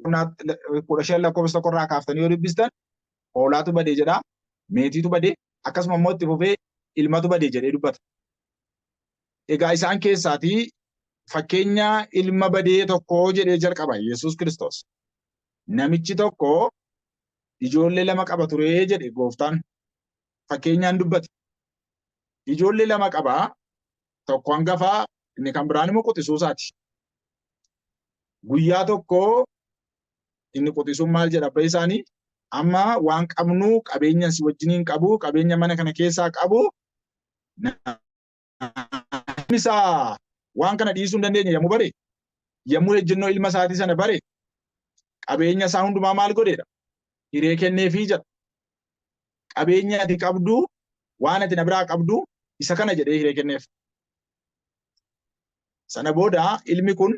15 lakkoofsa tokkorraa kaaftanii yoo dubbistan hoolaatu badee jedha, meetiitu badee, akkasuma immoo itti fufee ilmatu badee jedhee dubbata. Egaa isaan keessaatii fakkeenya ilma badee tokko jedhee jalqaba Yesuus Kiristoos. Namichi tokko ijoollee 2 qaba ture jedhe gooftaan fakkeenyaan dubbate. Ijoollee 2 qaba, tokko hangafaa, inni kan biraan immoo quxisuusaati. Guyyaa tokko inni quxisuun maal jedha abbaa isaanii, amma waan qabnu qabeenya si wajjiniin qabu, qabeenya mana kana keessaa qabu, isaa waan kana dhiisuu hin dandeenye yommuu bare, yommuu ejjennoo ilma isaatii sana bare, qabeenya isaa hundumaa maal godheedha? Hiree kenneefii jedha. Qabeenya ati qabdu, waan ati na biraa qabdu, isa kana jedhee hiree kenneef. Sana booda ilmi kun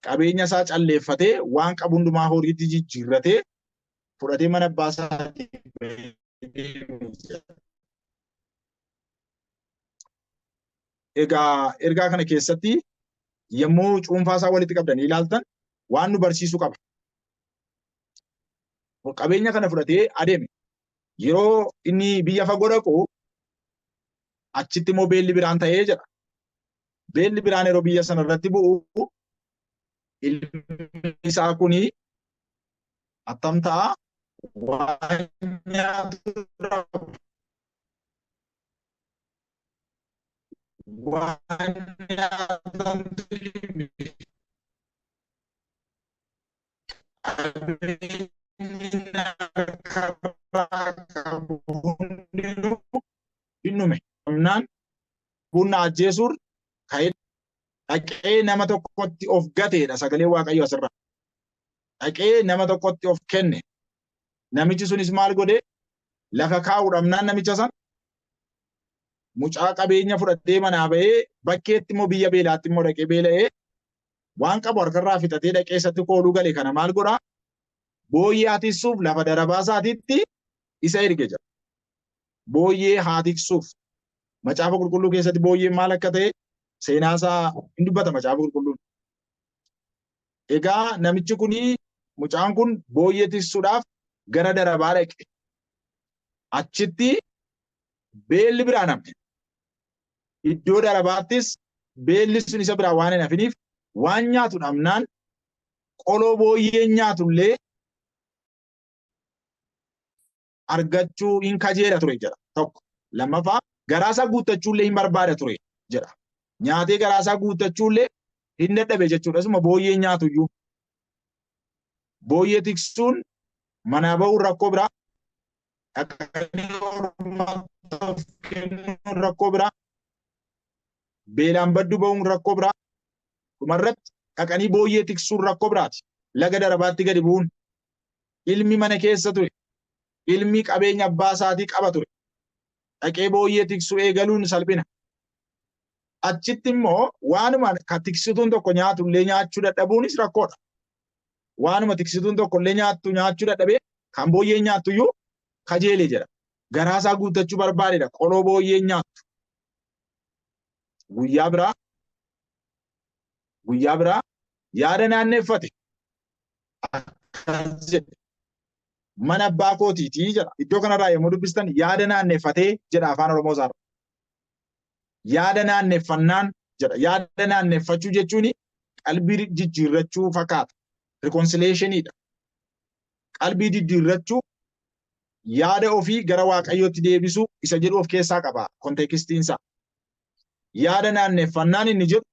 qabeenya isaa calleeffatee waan qabu hundumaa horiitti jijjiirratee fudhatee mana abbaa isaatii egaa ergaa kana keessatti yommuu cuunfaa isaa walitti qabdanii ilaaltan waan nu barsiisuu qaba. Qabeenya kana fudhatee adeeme. Yeroo inni biyya fagoo dhaqu achitti immoo beelli biraan ta'ee jedha. Beelli biraan yeroo biyya sana irratti bu'u ilmi isaa kuni attam ta'a waan nyaatu waan nyaatamtu innume humnaan bunna ajjeesuun ka'ee dhaqee nama tokkotti of gateedha sagalee Waaqayyo asirraa. Dhaqee nama tokkotti of kenne. Namichi sunis maal godhe? Lafa kaa'uudhaaf namicha san mucaa qabeenya fudhatee manaa ba'ee bakkeetti immoo biyya beelaatti immoo dhaqee beela'ee waan qabu harkarraa fixatee dhaqee isatti kooluu gale kana maal godhaa? Booyyee haa tiksuuf lafa darabaa isaatiitti isa erge jira. Booyyee haa tiksuuf. Macaafa qulqulluu keessatti booyyeen maal akka ta'e seenaa isaa hin dubbata macaafa qulqulluun. Egaa namichi kuni mucaan kun booyyee tiksuudhaaf gara darabaa dhaqe. Achitti beelli biraan hafe. Iddoo darabaattis beelli sun isa biraa waan hin hafiniif waan nyaatu dhabnaan qoloo booyyeen nyaatullee argachuu hin kajeela ture jedha tokko. Lammaffaa garaasaa guuttachuullee hin barbaada ture jedha. Nyaatee garaasaa guuttachuullee hin dadhabe jechuudha. Isuma booyyee nyaatuyyuu. Booyyee tiksuun manaa ba'uun rakkoo biraa. Kennuun rakkoo biraa. Beelaan baddu ba'uun rakkoo biraa. Dhumarratti dhaqanii booyyee tiksuun rakkoo biraati. Laga darabaatti gadi bu'uun. Ilmi mana keessa ture. Ilmi qabeenya abbaa isaatii qaba ture. Dhaqee booyyee tiksuu eegaluun salphina. Achitti immoo waanuma tiksituun tokko nyaatullee nyaachuu dadhabuunis rakkoodha. Waanuma tiksituun tokkollee nyaachuu dadhabee kan booyyee nyaattuyyuu kajeelee jedha. Garaasaa guuttachuu barbaadedha. Qoloo booyyee nyaattu. Guyyaa biraa yaada naanneeffate. Akkas jedhe. Mana abbaa kootiitii jedha. Iddoo kanarraa yommuu dubbistan yaada naanneeffatee jedha afaan Oromoo isaarra. Yaada naanneeffannaan jedha. Yaada naanneeffachuu jechuun qalbii jijjiirrachuu fakkaata. Reconciliationidha. Qalbii jijjiirrachuu yaada ofii gara Waaqayyootti deebisuu isa jedhu of keessaa qaba. Konteekstiinsaa. Yaada naanneeffannaan inni jedhu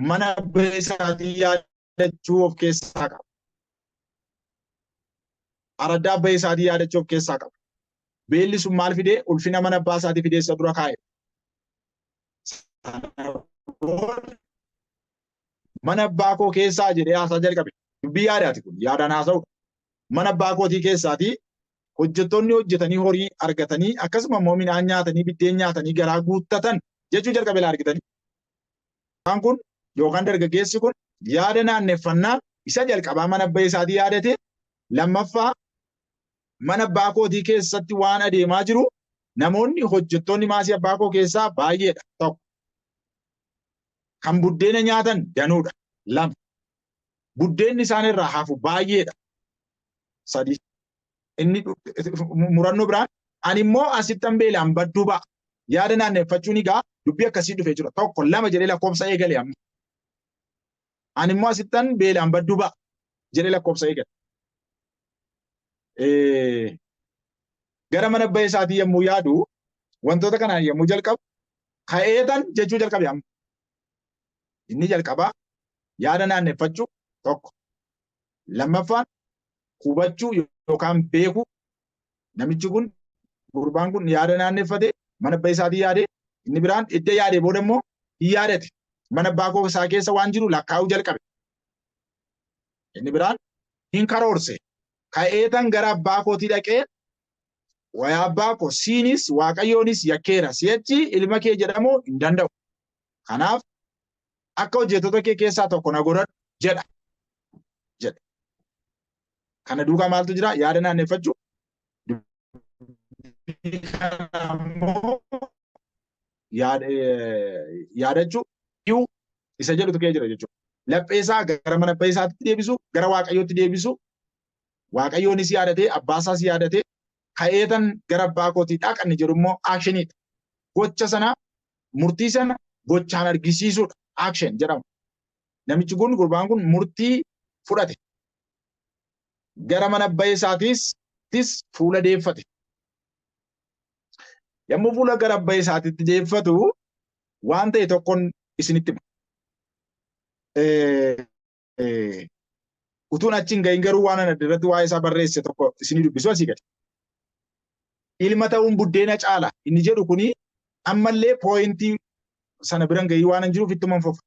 mana abbaa isaatii yaadachuu of keessaa qaba. Araddaa abbaa isaatii yaadachuu of keessaa qaba. Beelli sun maal fidee? Ulfina mana abbaa isaatii fidee isa dura kaa'e. Mana abbaa koo keessaa jedhee haasaa jalqabe. Dubbii yaadaati kun yaadaan haasa'udha. Mana abbaa kootii keessaatii hojjettoonni hojjetanii horii argatanii akkasuma immoo midhaan nyaatanii biddeen nyaatanii garaa guuttatan jechuu jalqabe laa argitanii. Waan kun yookaan dargaggeessi kun yaada naanneeffannaa isa jalqabaa mana abbaa isaatii yaadate. Lammaffaa mana abbaa kootii keessatti waan adeemaa jiru namoonni hojjettoonni maasii abbaa koo keessaa baay'eedha. Tokko kan buddeena nyaatan danuudha. Lama buddeenni isaan irraa hafu baay'eedha. Sadii. Inni murannoo biraan ani immoo asittan beelaan badduu ba'a. Yaada naanneeffachuun egaa dubbii akkasii dhufee jira. Tokko lama jedhee lakkoofsa eegale amma. Ani immoo asittan beelaan badduu ba'a jedhee lakkoofsa eegale. Gara mana abbaa isaatii yommuu yaadu wantoota kanaan yommuu jalqabu ka'eetan jechuu jalqabe amma. Inni jalqabaa yaada naanneeffachuu tokko. Lammaffaan hubachuu yookaan beekuu. Namichi kun gurbaan kun yaada naanneffate mana abbaa isaatii yaade inni biraan iddoo yaade booda immoo hin yaadate. Mana abbaa isaa keessa waan jiru lakkaa'uu jalqabe. Inni biraan hin karoorse. Ka'eetan gara abbaa kootii dhaqee wayaa abbaa koo siinis waaqayyoonis yakkeera si'achi ilma kee jedhamuu hin danda'u. Kanaaf akka hojjettoota kee keessaa tokko na godhadhu jedha. Kana duukaa maaltu jira? Yaada naanneffachuu. Yaadachuu dhiyuu isa jedhutu kee jira jechuudha. Lapheesaa gara mana abbaa isaatti deebisu, gara waaqayyootti deebisu. Waaqayyoonis yaadatee, abbaasaas yaadatee, ka'eetan gara abbaa kootii dhaqanni jedhu immoo aakshiniidha. Gocha sana, murtii sana gochaan argisiisuudha. Aakshin jedhama. Namichi kun gurbaan kun murtii fudhate. Gara mana abbaa isaatiis fuula deeffate. Yommuu fuula gara abbaa isaatiitti deeffatu waan ta'e tokkoon isinitti hima. Utuun achi hin gahin garuu waan ana irratti waa'ee isaa barreesse tokko isinii dubbisu asii gadi. Ilma ta'uun buddeena caala inni jedhu kuni ammallee pooyintii sana biran gahii waan hin jiruuf ittuma hin fufu.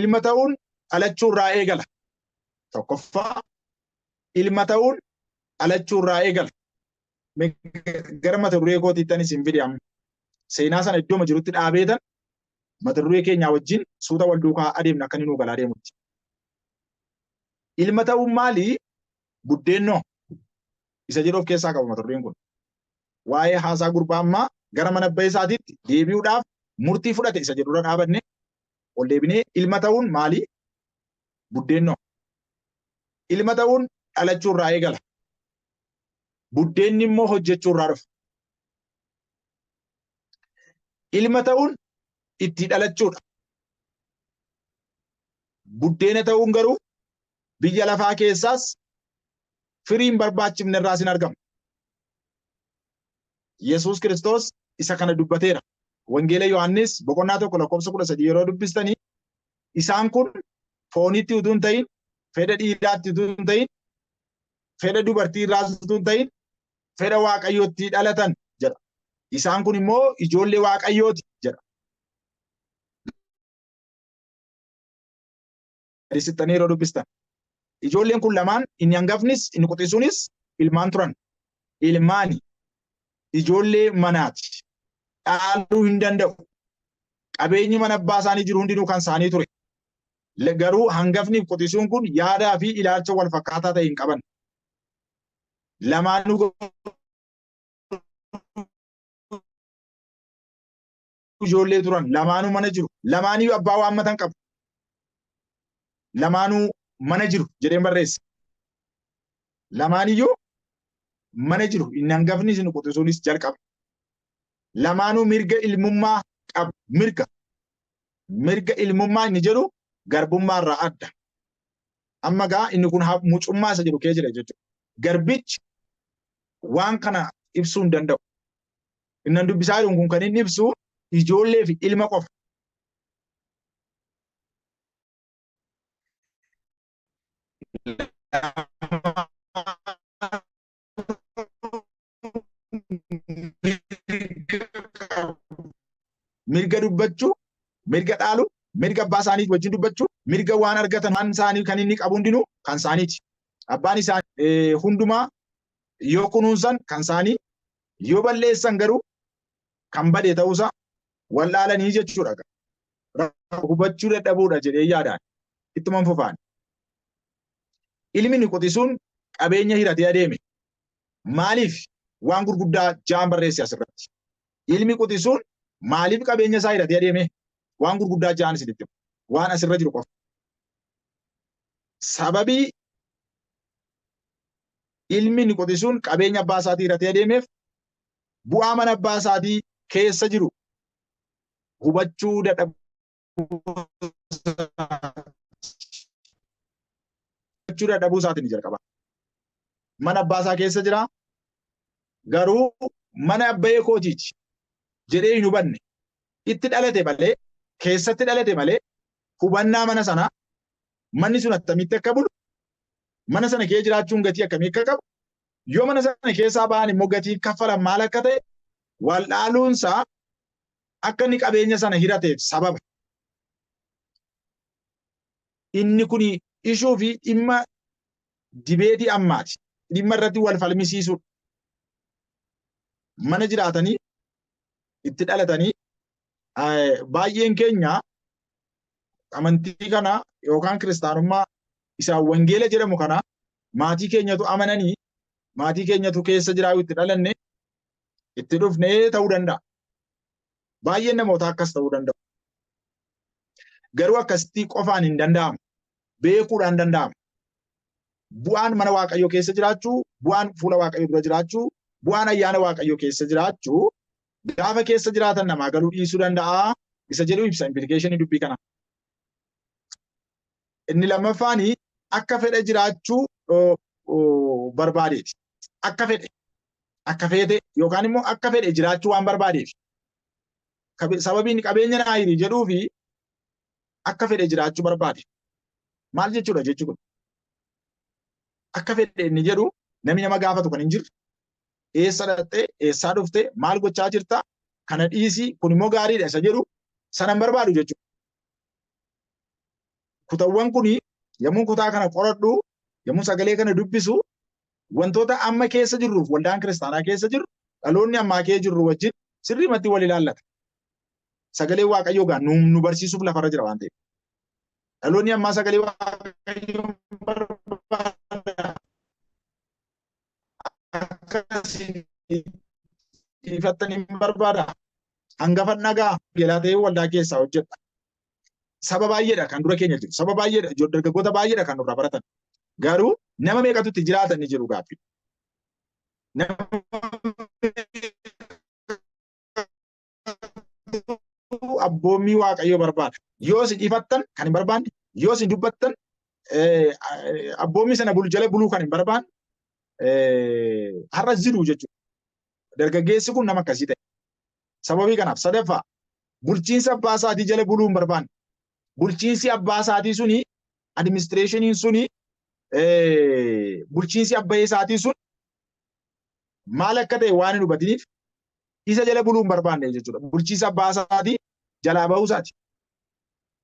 Ilma ta'uun dhalachuu irraa eegala. Tokkoffaa ilma ta'uun dhalachuu irraa eegala. Gara mata duree kootiittan isin fide amma. Seenaa sana iddoo jirutti dhaabeetan mata duree keenyaa wajjin suuta wal duukaa adeemna akka inni nuu galaa deemutti. Ilma ta'uun maali? Buddeennoo. Isa jedhu of keessaa qaba mata dureen kun. Waa'ee haasaa gurbaa ammaa gara mana abbaa isaatiitti deebi'uudhaaf murtii fudhate isa jedhurra dhaabanne ol deebinee ilma ta'uun maali? Buddeennoo. Ilma ta'uun dhalachuu irraa eegala. Buddeenni immoo hojjechuu irraa dhufa. Ilma ta'uun itti dhalachuudha. Buddeena ta'uun garuu biyya lafaa keessaas firiin barbaachifne irraas hin argamu. Yesuus Kiristoos isa kana dubbateera. Wangeela Yohaannis boqonnaa 1:13 yeroo dubbistanii isaan kun foonitti utuu hin ta'in, fedha dhiiraatti utuu hin ta'in, fedha dubartii irraas utuu hin ta'in, fedha waaqayyootti dhalatan jedha. Isaan kun immoo ijoollee waaqayyooti jedha. Sittanii yeroo dubbistan. Ijoolleen kun lamaan inni hangafnis inni quxisuunis ilmaan turan. Ilmaani ijoollee manaati. Dhaaluu hin danda'u. Qabeenyi mana abbaa isaanii jiru hundinuu kan isaanii ture. Garuu hangafni quxisuun kun yaadaa fi ilaalcha wal fakkaataa ta'e hin qaban. Lamaanuu ijoollee turan. Lamaanuu mana jiru. Lamaaniyyuu abbaa waammatan qabu. Lamaanuu mana jiru jedheen barreessa. Lamaaniyyuu mana jiru. Inni hangafnis inni quxisuunis jalqaba. Lamaanuu mirga ilmummaa qabu. Mirga ilmummaa inni jedhu garbummaa irraa adda. Amma gaa inni kun mucummaa isa jedhu kee jira jechuudha. Garbichi waan kana ibsuu hin danda'u. Inni dubbisaa jiru kun kan inni ibsu ijoollee fi ilma qofa. Mirga dubbachuu, mirga dhaaluu, mirga abbaa isaanii wajjin dubbachuu, mirga waan argatan waan isaanii kan inni qabu hundinuu kan isaaniiti. Abbaan isaanii hundumaa yoo kunuunsan kan isaanii, yoo balleessan garuu kan bade ta'uusaa wallaalanii jechuudha. Hubachuu dadhabuudha jedhee yaadaan ittuma fufaan. Ilmi inni quxisuun qabeenya hiratee adeeme. Maaliif waan gurguddaa ja'an barreesse asirratti? Ilmi quxisuun maaliif qabeenya isaa hiratee adeeme? Waan gurguddaa ja'an isinitti waan asirra jiru qofa. sababii ilmi inni qote sun qabeenya abbaa isaatii irratee deemeef bu'aa mana abbaa isaatii keessa jiru hubachuu dadhabuu isaatiin jalqaba. Mana abbaa isaa keessa jira garuu mana abbaa kootiiti jedhee hin hubanne itti dhalate malee keessatti dhalate malee hubannaa mana sanaa manni sun attamitti akka bulu mana sana keessa jiraachuun gatii akkamii akka qabu yoo mana sana keessaa ba'an immoo gatii kaffalan maal akka ta'e waldhaaluunsaa akka inni qabeenya sana hirateef sababa. Inni kun ishuu fi dhimma dibeetii ammaati. Dhimma irratti wal falmisiisuudha. Mana jiraatanii itti dhalatanii baay'een keenya amantii kana yookaan kiristaanummaa isaa wangeela jedhamu kana maatii keenyatu amananii maatii keenyatu keessa jiraatu itti dhalanne itti dhufnee ta'uu danda'a. Baay'een namoota akkas ta'uu danda'u. Garuu akkasitti qofaan hin danda'amu. Beekuudhaan danda'ama. Bu'aan mana Waaqayyoo keessa jiraachuu, bu'aan fuula Waaqayyoo dura jiraachuu, bu'aan ayyaana Waaqayyoo keessa jiraachuu gaafa keessa jiraatan namaa galuu dhiisuu danda'a. Isa jedhu ibsa implikeeshinii dubbii kana. Inni lammaffaan akka fedhe jiraachuu barbaadeeti. Akka fedhe, akka feete yookaan immoo akka fedhe jiraachuu waan barbaadeef. Sababiin qabeenya naa hiri jedhuu fi akka fedhe jiraachuu barbaade. Maal jechuudha jechuun kun? Akka fedhe inni jedhu namni nama gaafatu kan hin jirre eessa dhattee eessaa dhuftee maal gochaa jirta kana dhiisii kun immoo gaariidha isa jedhu sana hin barbaadu jechuudha. Kutawwan kun yommuu kutaa kana qoradhu yommuu sagalee kana dubbisu wantoota amma keessa jirruuf waldaan kiristaanaa keessa jirru dhaloonni ammaa keessa jirru wajjin sirriimatti wal ilaallata. Sagalee Waaqayyoo gaa nu barsiisuuf lafarra jira waan ta'eef. Dhaloonni ammaa sagalee Waaqayyoo barbaada. Akkasiin ifattan hin barbaada. Hangafa nagaa gelaa ta'ee waldaa keessaa hojjedha. Saba baay'eedha kan dura keenya jiru. Saba baay'eedha dargaggoota baay'eedha kan nurraa baratan. Garuu nama meeqatu itti jiraatan ni jiru gaaffii. Abboommii Waaqayyoo barbaada. Yoo isin ifattan kan hin barbaanne, yoo isin dubbattan abboommii sana jala buluu kan hin barbaanne har'as jiru jechuudha. Dargaggeessi kun nama akkasii ta'e. Sababii kanaaf sadaffaa bulchiinsa abbaa isaatii jala buluu hin barbaanne. Bulchiinsi abbaa isaatii suni adiministireeshiniin suni bulchiinsi abbaa isaatii sun maal akka ta'e waan hin hubatiniif isa jala buluu hin barbaanne jechuudha. Bulchiinsa abbaa isaatii jalaa bahuu isaati.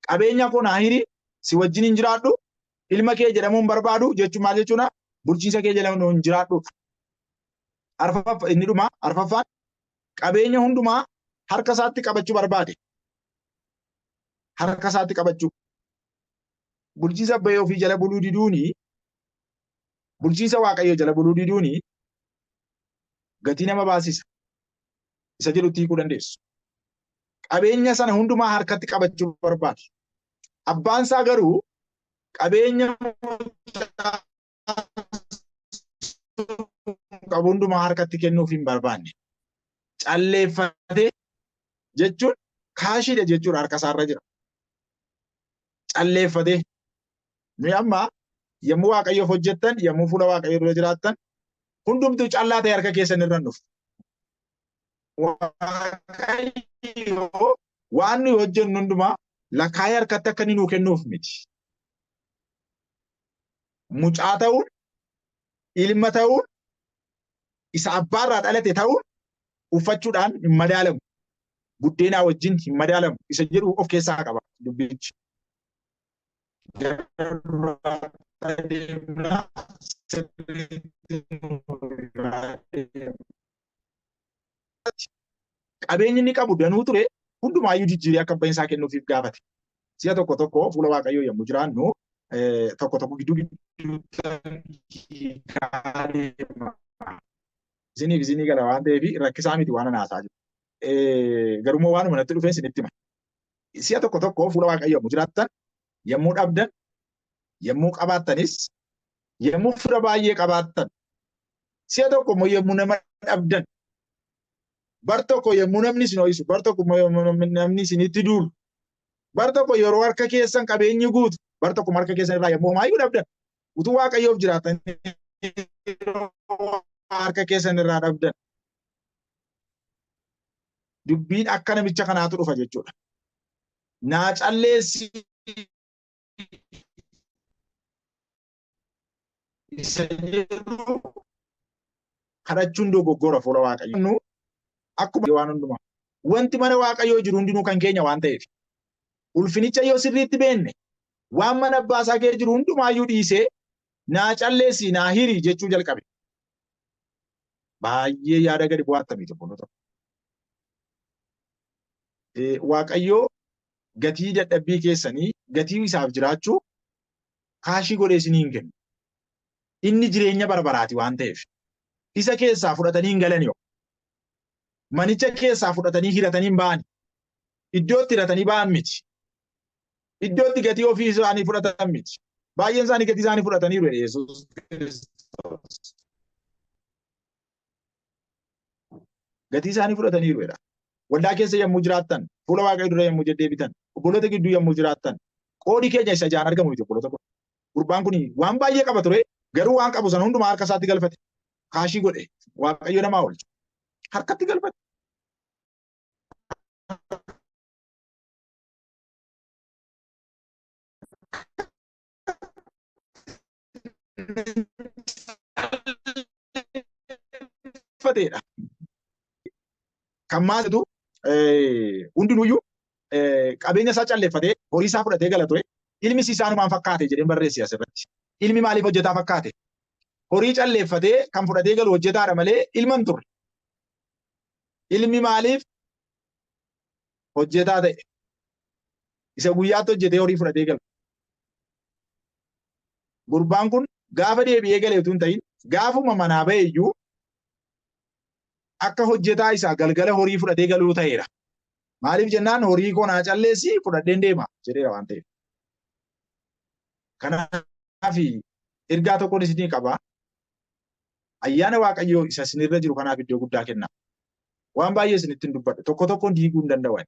Qabeenya koo naa hiri si wajjin hin jiraadhu ilma kee jedhamuu hin barbaadu jechuun maal jechuudha? Bulchiinsa kee jala hin jiraadhu. Inni dhumaa arfaffaan qabeenya hundumaa harka isaatti qabachuu barbaade. Harka isaatti qabachuu. Bulchiinsa abbaa ofii jala buluu diduuni bulchiinsa Waaqayyoo jala buluu diduuni gatii nama baasisa. Isa jedhutti hiikuu dandeessu. Qabeenya sana hundumaa harkatti qabachuu barbaade. Abbaan isaa garuu qabeenya qabu hundumaa harkatti kennuuf hin barbaanne. Calleeffatee jechuun kaashiidha jechuudha harka isaarra jira. Calleeffatee. Nuyi amma yommuu Waaqayyoof hojjettan, yommuu fuula Waaqayyoo dura jiraattan hundumtuu callaa ta'e harka keessan irra dhufu. Waaqayyoo waan nuyi hojjennu hundumaa lakkaa'ee harkatti akka inni nuu kennuuf miti. Mucaa ta'uun, ilma ta'uun, isa abbaarraa dhalate ta'uun uffachuudhaan hin madaalamu. Buddeenaa wajjin hin madaalamu. Isa jedhu of keessaa qaba dubbichi. Qabeenyi inni qabu danuu ture hundumaayyuu jijjiiree akka abbaan isaa kennuufiif gaafate. Si'a tokko tokko fuula Waaqayyoo yommuu jiraannu tokko tokko gidduu isinii gala waan ta'eef rakkisaa miti waan anaasaa jiru. Garuu waanuma natti dhufeen isinitti hima. Si'a tokko tokko fuula Waaqayyoo yommuu jiraattan yommuu dhabdan Yommuu qabaattanis yommuu fira baay'ee qabaattan si'a tokko immoo yommuu nama dhabdan bar tokko yommuu namni isin ho'isu bar tokko immoo namni isinitti duulu bar tokko yeroo harka keessan qabeenyi guutu bar tokko harka keessan irraa yommuu maayyuu dhabdan utuu Waaqayyoof jiraatan harka keessan irraa dhabdan dubbiin akka namicha kanaatu dhufa jechuudha. Naa calleessi isa jedhu kadhachuun dogoggora fuula Waaqayyoo. Akkuma waan hundumaa wanti mana Waaqayyoo jiru hundinuu kan keenya waan ta'eef ulfinicha yoo sirriitti beenne waan mana abbaasaa kee jiru hundumaayyuu dhiisee naa calleessi naa hiri jechuu jalqabe. Baay'ee yaada gadi bu'aattamii tokko. Waaqayyoo gatii dadhabbii keessanii gatii isaaf jiraachuu kaashii godhee isinii hin kennu. Inni jireenya barbaraati waan ta'eef isa keessaa fudhatanii hin galan yoo manicha keessaa fudhatanii hiratanii hin ba'ani. Iddootti hiratanii ba'an miti. Iddootti gatii ofii isaanii fudhatan miti. Baay'een isaanii gatii isaanii fudhataniiru Yesuus Kiristoos. Gatii isaanii fudhataniiru. Waldaa keessa yommuu jiraattan, fuula Waaqayyoo dura yommuu deddeebitan, obboloota gidduu yommuu jiraattan, qoodi keenya isa ijaan argamu miti obboloota kun. Gurbaan kun waan baay'ee qaba ture, garuu waan qabu sana hundumaa harka isaatti galfate. Kaashii godhe, Waaqayyo namaa oolche. Harkatti galfate. Kan maasitu hundinuyyuu qabeenya isaa calleeffatee horii isaa fudhatee gala ture. Ilmi isaanumaan fakkaate jedheen barreessi asirratti. Ilmi maaliif hojjetaa fakkaate? Horii calleeffatee kan fudhatee galu hojjetaadha malee ilma hin turre. Ilmi maaliif hojjetaa ta'e? Isa guyyaatti hojjetee horii fudhatee galu. Gurbaan kun gaafa deebi'ee galee utuu hin ta'in gaafuma manaa ba'e iyyuu akka hojjetaa isaa galgala horii fudhatee galuu ta'eera. Maaliif jennaan horii koo naa calleessi fudhadheen deema jedheera waan ta'eef. Kanaaf ergaa tokkoon isinii qaba. Ayyaana Waaqayyoo isa isinirra jiru kanaaf iddoo guddaa kenna. Waan baay'ee isinitti hin dubbadhu. Tokko tokkoon diiguu hin danda'an.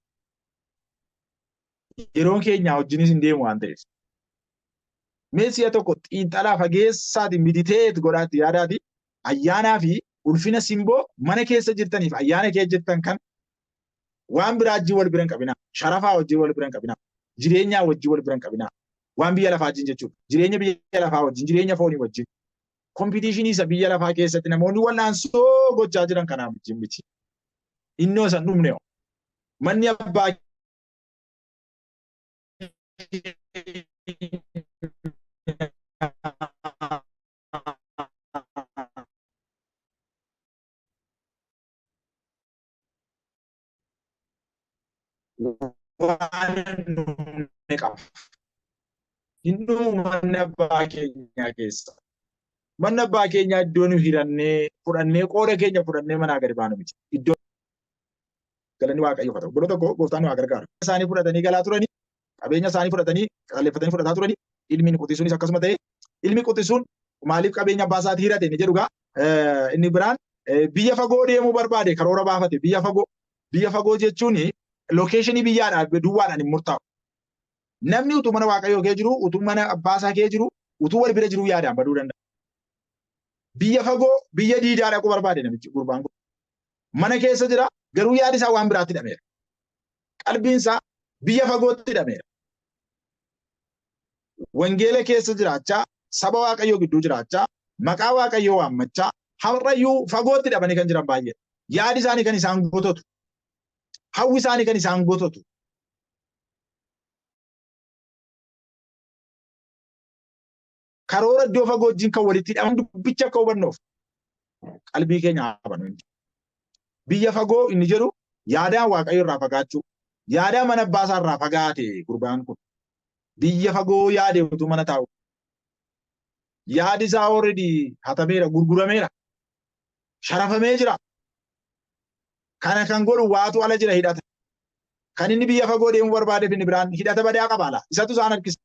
Yeroon keenya wajjinis hin deemu waan ta'eef. Mee si'a tokko xiinxalaa fageessaatiin miditeet godhaatti yaadaati. Ayyaanaa fi ulfina simboo mana keessa jirtaniif ayyaana keessa jirtan kan waan biraa wajjin wal bira hin qabinaa. Sharafaa wajjin wal bira hin qabinaa. Jireenyaa wajjin wal bira hin qabinaa. Waan biyya lafaa wajjin jechuudha. Jireenya biyya lafaa wajjin, jireenya foonii wajjin. Kompitiishinii isa biyya lafaa keessatti namoonni wal'aansoo gochaa jiran kanaaf wajjin miti. Innoo san dhumne manni abbaa waan qaba. Innuu manni abbaa keenyaa keessa. Manni abbaa keenyaa iddoo nu hirannee fudhannee qooda keenya fudhannee manaa gadi baanu miti. Iddoo galanni Waaqayyoof haa ta'u. Obboloota koo gooftaan nu haa gargaaru. Isaanii fudhatanii galaa turanii, qabeenya isaanii fudhatanii qalleeffatanii fudhataa turanii, ilmi quxisuunis akkasuma ta'e, ilmi quxisuun maaliif qabeenya abbaa isaatii hirate inni jedhugaa inni biraan biyya fagoo deemuu barbaade karoora baafate biyya fagoo. Biyya fagoo jechuun lookeeshinii biyyaadhaan duwwaadhaan hin murtaa'u. Namni utuu mana Waaqayyoo kee jiru, utuu mana abbaa isaa kee jiru, utuu wal bira jiru yaadaan baduu danda'a. Biyya fagoo, biyya diidaa dhaquu barbaade namichi gurbaan kun. Mana keessa jira, garuu yaadi isaa waan biraatti hidhameera. Qalbiin isaa biyya fagootti hidhameera. Wangeela keessa jiraachaa, saba Waaqayyoo gidduu jiraachaa, maqaa Waaqayyoo waammachaa, har'ayyuu fagootti hidhamanii kan jiran baay'ee. Yaadi isaanii kan isaan gototu. Hawwi isaanii kan isaan gototu. Karoora iddoo fagoo wajjin kan walitti hidhaman dubbicha akka hubannoof qalbii keenya haa bannu. Biyya fagoo inni jedhu yaadaan Waaqayyo irraa fagaachuu, yaadaan mana abbaa isaa irraa fagaate gurbaan kun. Biyya fagoo yaade utuu mana taa'u. Yaadi isaa already hatameera, gurgurameera, sharafamee jira. Kana kan godhu waatu ala jira hidhata. Kan inni biyya fagoo deemuu barbaadeef inni biraan hidhata badaa qaba ala. Isatu isaan harkisa.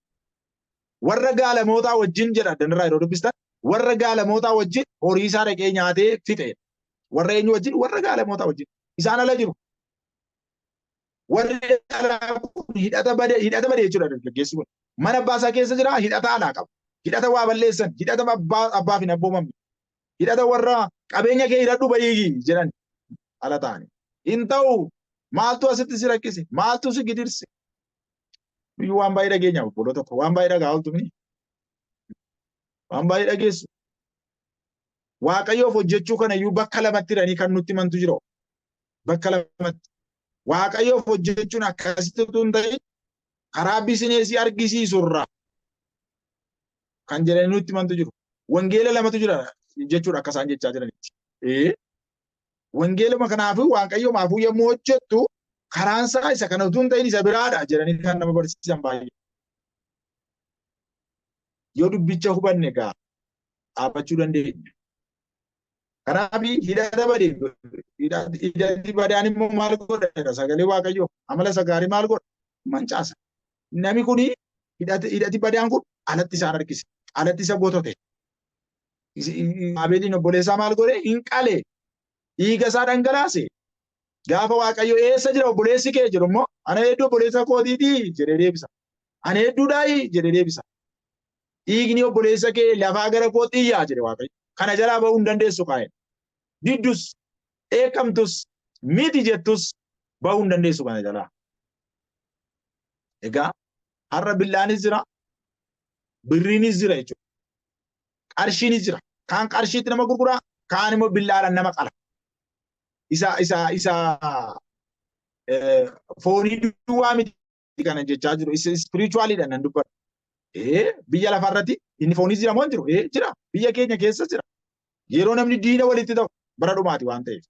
warra gaalamootaa wajjin jedha danirraa yeroo dubbistan warra gaalamootaa wajjin horii isaa dhaqee nyaatee fixe. Warra eenyu wajjin? Warra gaalamootaa wajjin. Isaan ala jiru. Warri alaa kun hidhata bade jechuudha dargaggeessi kun. Mana abbaa isaa keessa jira, hidhata alaa qaba. Hidhata waa balleessan, hidhata abbaaf hin abboomamne. Hidhata warra qabeenya kee hidhadhu bahiigi jedhan ala ta'ani. Hin ta'u maaltu asitti si rakkise? Maaltu si gidirse? Iyyuu waan baay'ee dhageenya obboloo tokko waan baay'ee dhagaa ooltu mini. Waan baay'ee dhageessu. Waaqayyoof hojjechuu kana iyyuu bakka lamatti hidhanii kan nutti himantu jira. Bakka lamatti. Waaqayyoof hojjechuun akkasitti utuu hin ta'in karaa bizineesii argisiisurraa kan jedhanii nutti himantu jiru. Wangeela lamatu jira jechuudha akka isaan jechaa jiranitti. Wangeeluma kanaafuu waaqayyo maafuu yommuu hojjettu karaan isaa isa kana utuu hin ta'in isa biraadha jedhanii kan nama barsiisan baay'ee. Yoo dubbicha hubanne egaa dhaabbachuu dandeenya. Kanaaf hidhati badaan immoo maal godha? Sagalee waaqayyo amala isa gaarii maal godha? Mancaasa. Namni kuni hidhati badaan kun alatti isaan harkise. Alatti isa gotote. Abeeliin obboleessaa maal godhe? Hin qale. Dhiiga isaa dhangalaase. Gaafa waaqayyo eessa jira obboleessi kee jedhu immoo ana hedduu obboleessa kootiiti jedhee deebisa. Ana hedduudhaayi jedhee deebisa. Dhiigni obboleessa kee lafaa gara kootti iyyaa jedhe waaqayyo. Kana jalaa bahuu hin dandeessu kaa'e. Diddus, eekamtus, miti jettus bahuu hin dandeessu kana jalaa. Egaa har'a billaanis jira, birriinis jira jechuudha. Qarshiinis jira. Kaan qarshiitti nama gurguraa, kaan immoo billaadhaan nama qala. Isa foonii duwwaa miti kana jechaa jiru. Isa spiritualiidhaan nan dubbadha. Biyya lafarratti inni foonis jira moo hin jiru? Jira. Biyya keenya keessa jira. Yeroo namni diina walitti ta'u bara dhumaati waan ta'eef.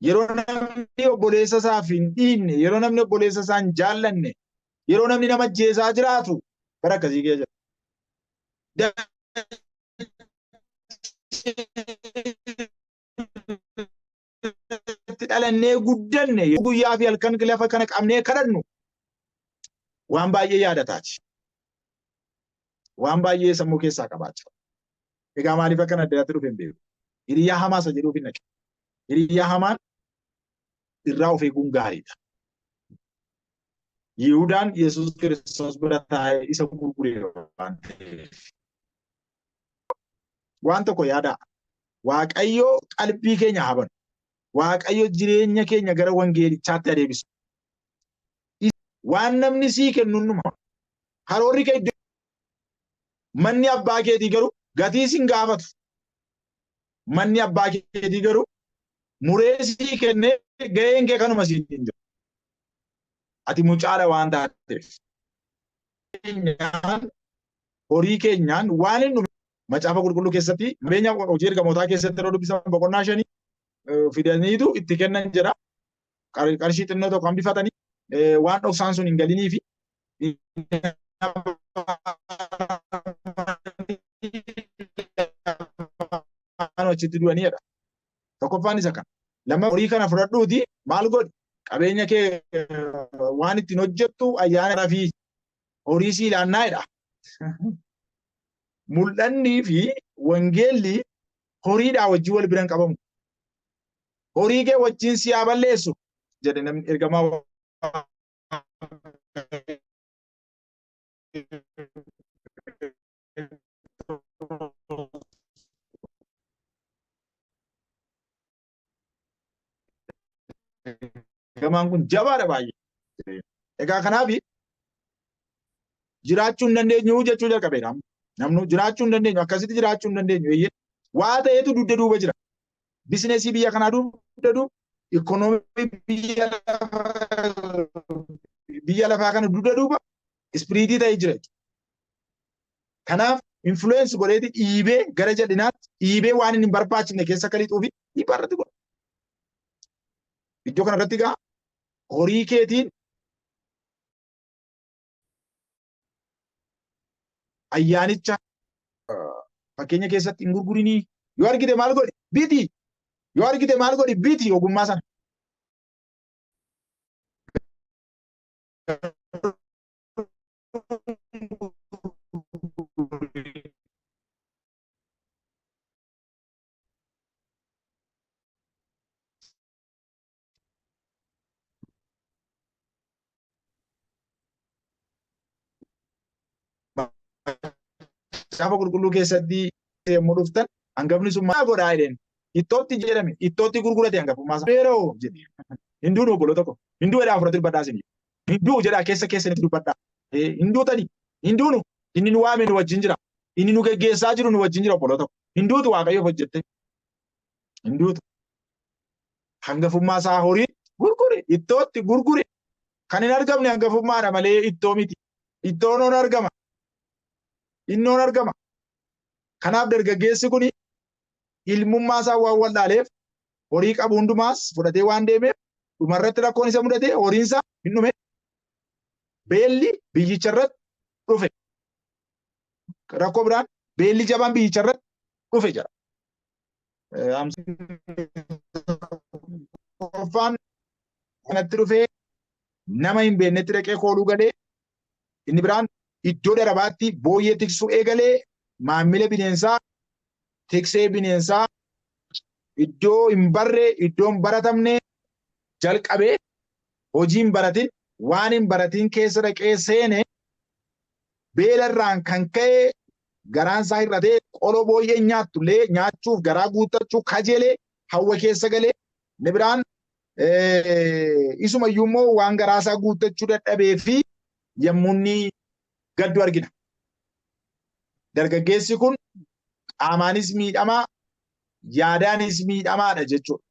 Yeroo namni obboleessa isaaf hin dhiinne, yeroo namni obboleessa isaa hin jaallanne, yeroo namni nama ajjeesaa jiraatu bara akkasii keessa jira. Dhalannee guddanne guyyaa fi halkan lafa kana qabnee kadhannu waan baay'ee yaadataati. Waan baay'ee sammuu keessaa qabaachaa. Egaa maaliif akkana addaatti dhufe hin beeku? Hiriyaa hamaa isa jedhuuf hin naqe. Hiriyaa hamaan irraa of eeguun gaariidha. Yihuudaan Yesuus Kiristoos bira taa'ee isa gurguree waan ta'eef. Waan tokko yaadaa. Waaqayyo qalbii keenya habanu. Waaqayyo jireenya keenya gara wangeelichaatti adeebisu. Waan namni sii kennu numa. Haroorri kee iddoo manni abbaa keetii garuu gatii sin gaafatu. Manni abbaa keetii garuu muree sii kennee ga'een kee kanuma siin hin jiru. Ati mucaadha waan taateef. Horii keenyaan waan hin dhume macaafa qulqulluu keessatti qabeenya hojii ergamootaa keessatti yeroo dubbisan boqonnaa 5 fidaniitu itti kennan jira. Qarshii xinnoo tokko hambifatanii waan dhoksaan sun hin galinii fi achitti du'aniidha. Tokkoffaan isa kana. Lama horii kana fudhadhuuti maal godhi? Qabeenya kee waan ittiin hojjettu ayyaana fi horii sii ilaannaa'edha. Mul'annii fi wangeelli horiidhaa wajjin wal biran qabamu. Horii kee wajjin si haa balleessu jedhe namni ergamaa ergamaan kun jabaadha baay'ee. Egaa kanaaf jiraachuu hin dandeenyu jechuu jalqabeera. Namni jiraachuu hin dandeenyu akkasitti jiraachuu hin dandeenyu. Waa ta'eetu dugda duuba jira. Bizineesii biyya kanaa dugda duuba, ikoonoomii biyya lafaa kana dugda duuba ispiriitii ta'ee jira. Kanaaf influensi godheeti dhiibee gara jal'inaatti dhiibee waan hin barbaachifne keessa akka lixuu fi dhiibbaa irratti godha. Iddoo kanarratti egaa horii keetiin ayyaanicha fakkeenya keessatti hin gurgurinii. Yoo argite maal godhi? Biti. Yoo argite maal godhi? Biti ogummaa sana. macaafa qulqulluu keessatti yommuu dhuftan hangafni sun maal godhaa jedheen ittootti jedhame ittootti gurgurate hangafummaa isaa beeroo jedhe hinduun obbolo tokko hinduu jedhaa fudhatu dubbadhaa isin hinduu jedhaa keessa keessanitti dubbadhaa hinduu tani hinduunu inni nu waame nu wajjin jira inni nu geggeessaa jiru nu wajjin jira obbolo tokko hinduutu waaqayyoof hojjette hinduutu hangafummaa isaa horii gurgure ittootti gurgure kan hin argamne hangafummaadha malee ittoo miti ittoonoon argama innoon argama kanaaf dargaggeessi kun ilmummaa isaa waan wallaaleef horii qabu hundumaas fudhatee waan deemeef dhumarratti rakkoon isa mudate horiinsa hin dhume beelli biyyicharratti dhufe rakkoo biraan beelli jabaan biyyicharratti dhufe jira. Qoffaan kanatti dhufee nama hin beeknetti dhaqee kooluu galee inni biraan iddoo darabaatti booyyee tiksuu eegalee maamila bineensaa tiksee bineensaa iddoo hin barre iddoo hin baratamne jalqabee hojii hin baratin waan hin baratin keessa dhaqee seene beelarraan kan ka'e garaan isaa hir'atee qoloo booyyee nyaattullee nyaachuuf garaa guuttachuu kajeelee hawwa keessa galee inni biraan isumayyuu immoo waan garaa isaa guuttachuu dadhabee fi yommuu inni gaddu argina. Dargaggeessi kun qaamaanis miidhamaa yaadaanis miidhamaadha jechuudha.